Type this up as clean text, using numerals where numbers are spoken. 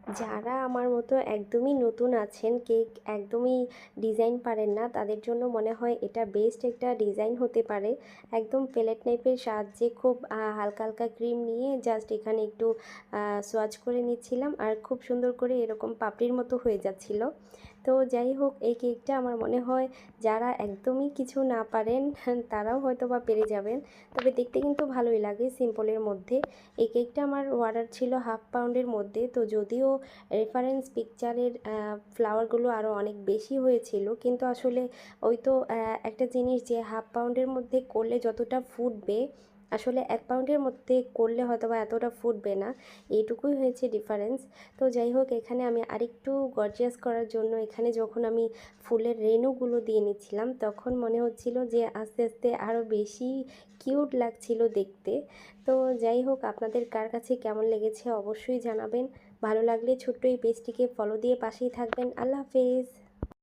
যারা আমার মতো একদমই নতুন আছেন, কেক একদমই ডিজাইন পারেন না, তাদের জন্য মনে হয় এটা বেস্ট একটা ডিজাইন হতে পারে। একদম প্লেট নাইফের সাহায্যে খুব হালকা হালকা ক্রিম নিয়ে জাস্ট এখানে একটু সোয়াচ করে নিচ্ছিলাম, আর খুব সুন্দর করে এরকম পাপড়ির মতো হয়ে যাচ্ছিল। তো যাই হোক, এই কেকটা আমার মনে হয় যারা একদমই কিছু না পারেন তারাও হয়তো বা পেরে যাবেন। তবে দেখতে কিন্তু ভালোই লাগে সিম্পলের মধ্যে। এই কেকটা আমার অর্ডার ছিল 1/2 পাউন্ডের মধ্যে। তো যদিও রেফারেন্স পিকচারের ফ্লাওয়ারগুলো আরও অনেক বেশি হয়েছিল, কিন্তু আসলে ওই তো একটা জিনিস যে 1/2 পাউন্ডের মধ্যে করলে যতটা ফুটবে, আসলে 1 পাউন্ডের মধ্যে করলে হয়তো বা এতটা ফুটবে না। এইটুকুই হয়েছে ডিফারেন্স। তো যাই হোক, এখানে আমি আরেকটু গর্জিয়াস করার জন্য এখানে যখন আমি ফুলের রেণুগুলো দিয়ে নিচ্ছিলাম, তখন মনে হচ্ছিল যে আস্তে আস্তে আরও বেশি কিউট লাগছিল দেখতে। তো যাই হোক, আপনাদের কার কাছে কেমন লেগেছে অবশ্যই জানাবেন। ভালো লাগলে ছোট্ট এই পেজটিকে ফলো দিয়ে পাশেই থাকবেন। আল্লাহ হাফেজ।